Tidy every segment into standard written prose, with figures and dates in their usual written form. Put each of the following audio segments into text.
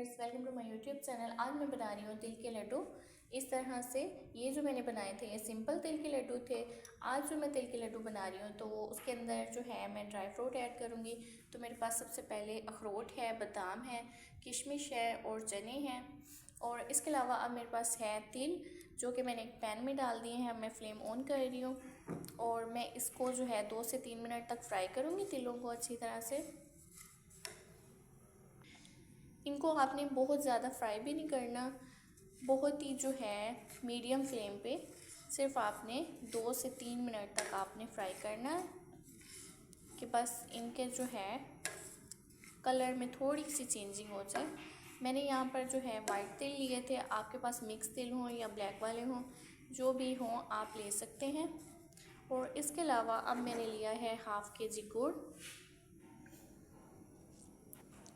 Viewers, welcome to my YouTube channel. आज मैं बना रही हूँ तिल के लड्डू। इस तरह से ये जो मैंने बनाए थे ये सिंपल तिल के लड्डू थे। आज जो मैं तिल के लड्डू बना रही हूँ तो उसके अंदर जो है मैं ड्राई फ्रूट ऐड करूँगी। तो मेरे पास सबसे पहले अखरोट है, बादाम है, किशमिश है और चने हैं। और इसके अलावा अब मेरे पास है तिल, जो कि मैंने एक पैन में डाल दिए हैं। मैं फ्लेम ऑन कर रही हूँ और मैं इसको जो है 2 से 3 मिनट तक फ्राई करूँगी तिलों को अच्छी तरह से। इनको आपने बहुत ज़्यादा फ्राई भी नहीं करना, बहुत ही जो है मीडियम फ्लेम पे सिर्फ आपने 2 से 3 मिनट तक आपने फ्राई करना है कि बस इनके जो है कलर में थोड़ी सी चेंजिंग हो जाए। मैंने यहाँ पर जो है वाइट तिल लिए थे, आपके पास मिक्स तिल हों या ब्लैक वाले हों, जो भी हों आप ले सकते हैं। और इसके अलावा अब मैंने लिया है हाफ़ kg गुड़।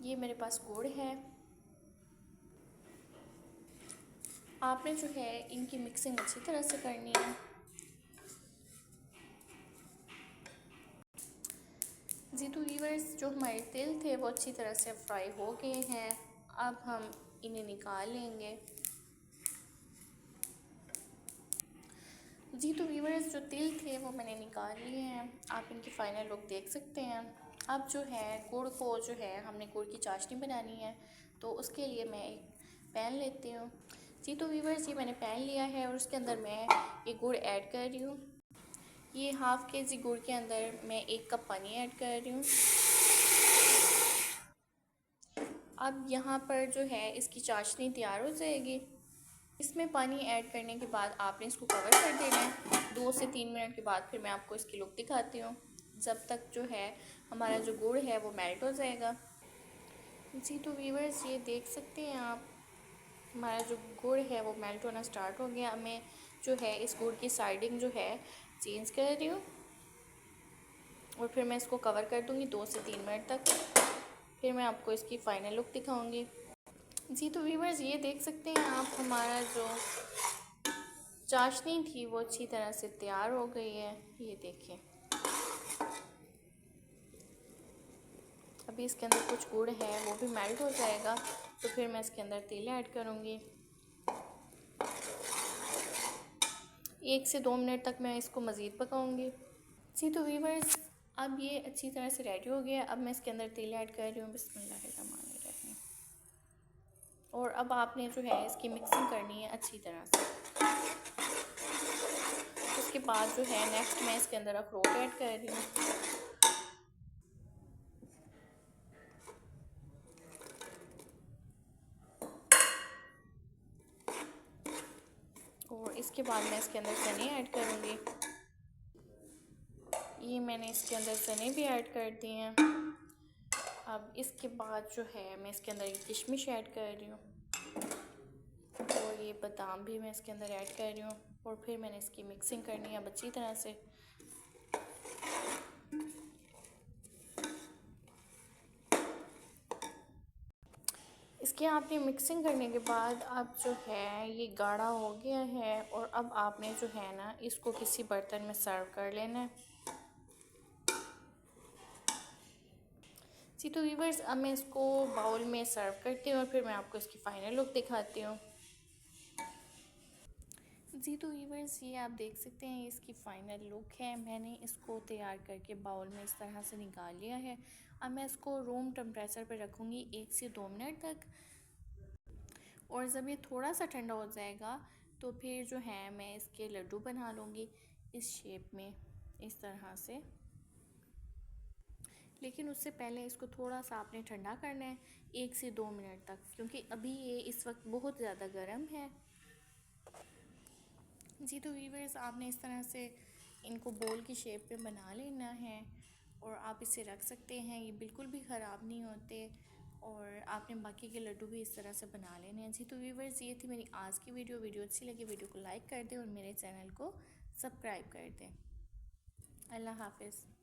ये मेरे पास गुड़ है। आपने जो है इनकी मिक्सिंग अच्छी तरह से करनी है। जी तो व्यूअर्स, जो हमारे तिल थे वो अच्छी तरह से फ्राई हो गए हैं। अब हम इन्हें निकाल लेंगे। जी तो व्यूअर्स, जो तिल थे वो मैंने निकाल लिए हैं। आप इनकी फ़ाइनल लुक देख सकते हैं। अब जो है गुड़ को जो है हमने गुड़ की चाशनी बनानी है, तो उसके लिए मैं एक पैन लेती हूँ। जी तो व्यूअर्स, ये मैंने पैन लिया है और उसके अंदर मैं ये गुड़ ऐड कर रही हूँ। ये हाफ़ kg गुड़ के अंदर मैं 1 कप पानी ऐड कर रही हूँ। अब यहाँ पर जो है इसकी चाशनी तैयार हो जाएगी। इसमें पानी ऐड करने के बाद आपने इसको कवर कर देना है। 2 से 3 मिनट के बाद फिर मैं आपको इसकी लुक दिखाती हूँ, जब तक जो है हमारा जो गुड़ है वो मेल्ट हो जाएगा। जी तो व्यूअर्स, ये देख सकते हैं आप, हमारा जो गुड़ है वो मेल्ट होना स्टार्ट हो गया। मैं जो है इस गुड़ की साइडिंग जो है चेंज कर रही हूँ और फिर मैं इसको कवर कर दूँगी 2 से 3 मिनट तक। फिर मैं आपको इसकी फ़ाइनल लुक दिखाऊँगी। जी तो व्यूअर्स, ये देख सकते हैं आप, हमारा जो चाशनी थी वो अच्छी तरह से तैयार हो गई है। ये देखिए, अभी इसके अंदर कुछ गुड़ है वो भी मेल्ट हो जाएगा, तो फिर मैं इसके अंदर तेल ऐड करूँगी। 1 से 2 मिनट तक मैं इसको मज़ीद पकाऊँगी। जी तो व्यूअर्स, अब ये अच्छी तरह से रेडी हो गया। अब मैं इसके अंदर तेल ऐड कर रही हूँ। बिस्मिल्लाहिर्रहमानिर्रहीम। और अब आपने जो है इसकी मिक्सिंग करनी है अच्छी तरह से। उसके बाद जो है नेक्स्ट मैं इसके अंदर अखरोट ऐड कर रही हूँ। और इसके बाद मैं इसके अंदर चने ऐड करूँगी। ये मैंने इसके अंदर चने भी ऐड कर दिए हैं। अब इसके बाद जो है मैं इसके अंदर किशमिश ऐड कर रही हूँ और ये बादाम भी मैं इसके अंदर ऐड कर रही हूँ। और फिर मैंने इसकी मिक्सिंग करनी है अब अच्छी तरह से। इसके आपने मिक्सिंग करने के बाद अब जो है ये गाढ़ा हो गया है और अब आपने जो है ना इसको किसी बर्तन में सर्व कर लेना है। जी तो व्यूअर्स, अब मैं इसको बाउल में सर्व करती हूँ और फिर मैं आपको इसकी फ़ाइनल लुक दिखाती हूँ। जी तो व्यूअर्स, ये आप देख सकते हैं इसकी फ़ाइनल लुक है। मैंने इसको तैयार करके बाउल में इस तरह से निकाल लिया है। अब मैं इसको रूम टेम्परेचर पर रखूँगी 1 से 2 मिनट तक। और जब ये थोड़ा सा ठंडा हो जाएगा तो फिर जो है मैं इसके लड्डू बना लूँगी इस शेप में, इस तरह से। लेकिन उससे पहले इसको थोड़ा सा आपने ठंडा करना है 1 से 2 मिनट तक, क्योंकि अभी ये इस वक्त बहुत ज़्यादा गर्म है। जी तो व्यूअर्स, आपने इस तरह से इनको बोल की शेप में बना लेना है और आप इसे रख सकते हैं। ये बिल्कुल भी ख़राब नहीं होते और आपने बाकी के लड्डू भी इस तरह से बना लेने हैं। जी तो व्यूअर्स, ये थी मेरी आज की वीडियो अच्छी लगी वीडियो को लाइक कर दें और मेरे चैनल को सब्सक्राइब कर दें। अल्लाह हाफ़िज़।